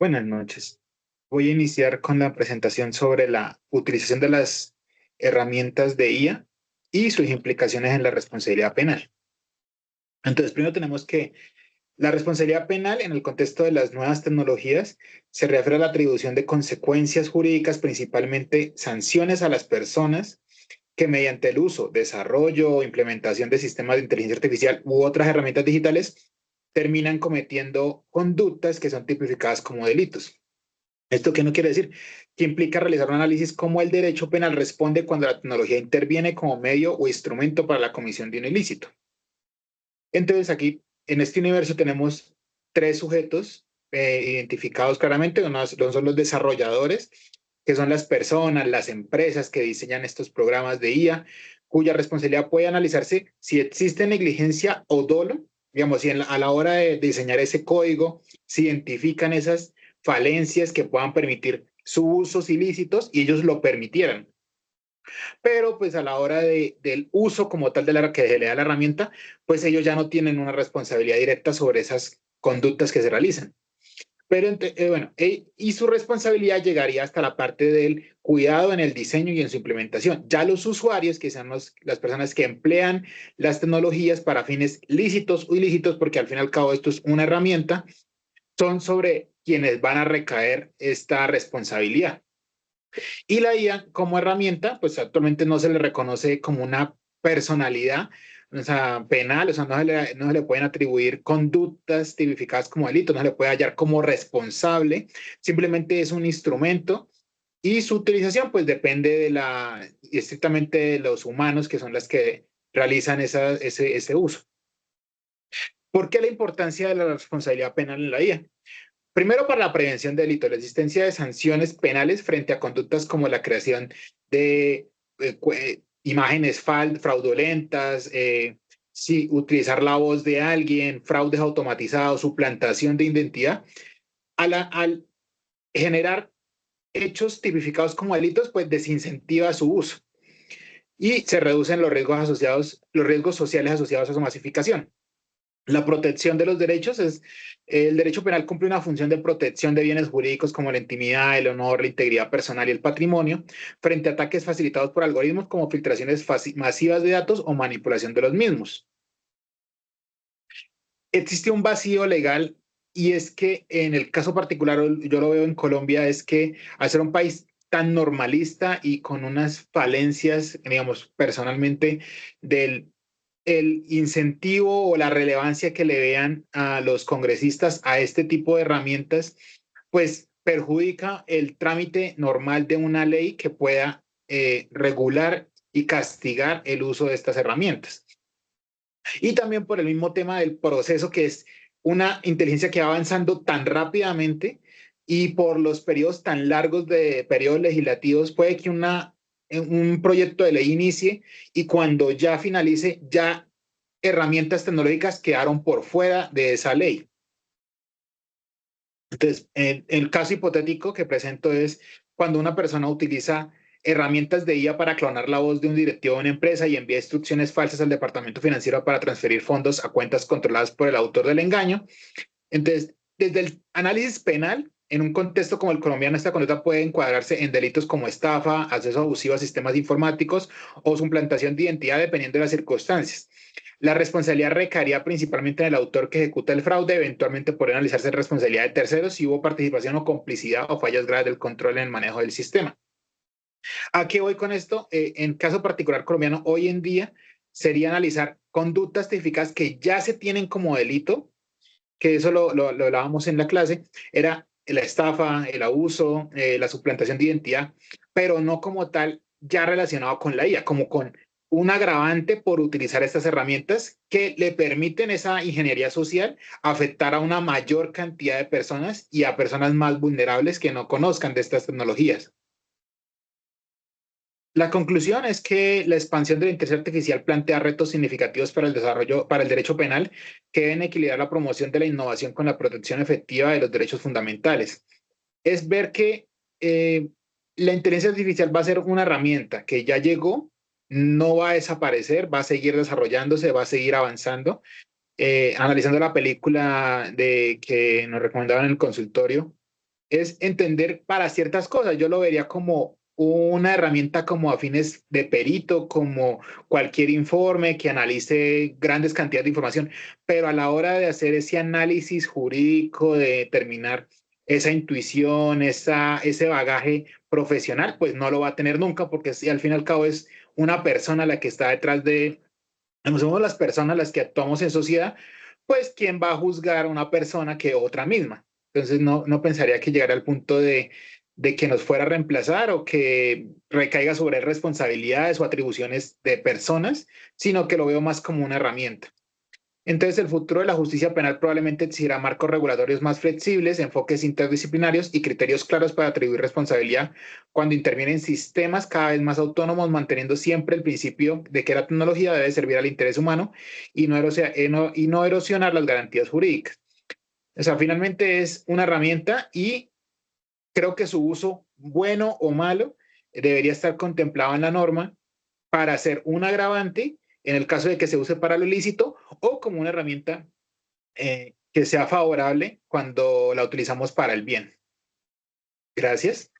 Buenas noches. Voy a iniciar con la presentación sobre la utilización de las herramientas de IA y sus implicaciones en la responsabilidad penal. Entonces, primero tenemos que la responsabilidad penal en el contexto de las nuevas tecnologías se refiere a la atribución de consecuencias jurídicas, principalmente sanciones a las personas que mediante el uso, desarrollo o implementación de sistemas de inteligencia artificial u otras herramientas digitales terminan cometiendo conductas que son tipificadas como delitos. ¿Esto qué no quiere decir? Que implica realizar un análisis cómo el derecho penal responde cuando la tecnología interviene como medio o instrumento para la comisión de un ilícito. Entonces aquí, en este universo tenemos tres sujetos identificados claramente. Uno son los desarrolladores, que son las personas, las empresas que diseñan estos programas de IA, cuya responsabilidad puede analizarse si existe negligencia o dolo, digamos, si a la hora de diseñar ese código se identifican esas falencias que puedan permitir su usos ilícitos y ellos lo permitieran. Pero pues a la hora del uso como tal de la que se le da la herramienta, pues ellos ya no tienen una responsabilidad directa sobre esas conductas que se realizan. Pero bueno, y su responsabilidad llegaría hasta la parte del cuidado en el diseño y en su implementación. Ya los usuarios, que son las personas que emplean las tecnologías para fines lícitos o ilícitos, porque al fin y al cabo esto es una herramienta, son sobre quienes van a recaer esta responsabilidad. Y la IA como herramienta, pues actualmente no se le reconoce como una personalidad, o sea, penal, o sea, no se le pueden atribuir conductas tipificadas como delito, no se le puede hallar como responsable, simplemente es un instrumento y su utilización pues depende estrictamente de los humanos que son las que realizan ese uso. ¿Por qué la importancia de la responsabilidad penal en la IA? Primero, para la prevención de delitos, la existencia de sanciones penales frente a conductas como la creación de imágenes fraudulentas, sí, utilizar la voz de alguien, fraudes automatizados, suplantación de identidad, al generar hechos tipificados como delitos, pues desincentiva su uso y se reducen los riesgos sociales asociados a su masificación. La protección de los derechos es, el derecho penal cumple una función de protección de bienes jurídicos como la intimidad, el honor, la integridad personal y el patrimonio frente a ataques facilitados por algoritmos como filtraciones masivas de datos o manipulación de los mismos. Existe un vacío legal y es que en el caso particular, yo lo veo en Colombia, es que al ser un país tan normalista y con unas falencias, digamos, personalmente, del el incentivo o la relevancia que le vean a los congresistas a este tipo de herramientas, pues perjudica el trámite normal de una ley que pueda regular y castigar el uso de estas herramientas. Y también por el mismo tema del proceso, que es una inteligencia que va avanzando tan rápidamente y por los periodos tan largos de periodos legislativos, puede que un proyecto de ley inicie y cuando ya finalice, ya herramientas tecnológicas quedaron por fuera de esa ley. Entonces, el caso hipotético que presento es cuando una persona utiliza herramientas de IA para clonar la voz de un directivo de una empresa y envía instrucciones falsas al departamento financiero para transferir fondos a cuentas controladas por el autor del engaño. Entonces, desde el análisis penal, en un contexto como el colombiano, esta conducta puede encuadrarse en delitos como estafa, acceso abusivo a sistemas informáticos o suplantación de identidad, dependiendo de las circunstancias. La responsabilidad recaería principalmente en el autor que ejecuta el fraude. Eventualmente podría analizarse responsabilidad de terceros si hubo participación o complicidad o fallas graves del control en el manejo del sistema. ¿A qué voy con esto? En caso particular colombiano, hoy en día sería analizar conductas tipificadas que ya se tienen como delito, que eso lo hablábamos en la clase, era la estafa, el abuso, la suplantación de identidad, pero no como tal ya relacionado con la IA, como con un agravante por utilizar estas herramientas que le permiten esa ingeniería social afectar a una mayor cantidad de personas y a personas más vulnerables que no conozcan de estas tecnologías. La conclusión es que la expansión de la inteligencia artificial plantea retos significativos para el desarrollo, para el derecho penal, que deben equilibrar la promoción de la innovación con la protección efectiva de los derechos fundamentales. Es ver que la inteligencia artificial va a ser una herramienta que ya llegó, no va a desaparecer, va a seguir desarrollándose, va a seguir avanzando. Analizando la película que nos recomendaban en el consultorio, es entender para ciertas cosas. Yo lo vería como una herramienta como a fines de perito, como cualquier informe que analice grandes cantidades de información, pero a la hora de hacer ese análisis jurídico, de determinar esa intuición, ese bagaje profesional, pues no lo va a tener nunca, porque si al fin y al cabo es una persona la que está detrás de, como somos las personas las que actuamos en sociedad, pues ¿quién va a juzgar a una persona que otra misma? Entonces no pensaría que llegara al punto de que nos fuera a reemplazar o que recaiga sobre responsabilidades o atribuciones de personas, sino que lo veo más como una herramienta. Entonces, el futuro de la justicia penal probablemente exigirá marcos regulatorios más flexibles, enfoques interdisciplinarios y criterios claros para atribuir responsabilidad cuando intervienen sistemas cada vez más autónomos, manteniendo siempre el principio de que la tecnología debe servir al interés humano y y no erosionar las garantías jurídicas. O sea, finalmente es una herramienta y creo que su uso, bueno o malo, debería estar contemplado en la norma para ser un agravante en el caso de que se use para lo ilícito o como una herramienta que sea favorable cuando la utilizamos para el bien. Gracias.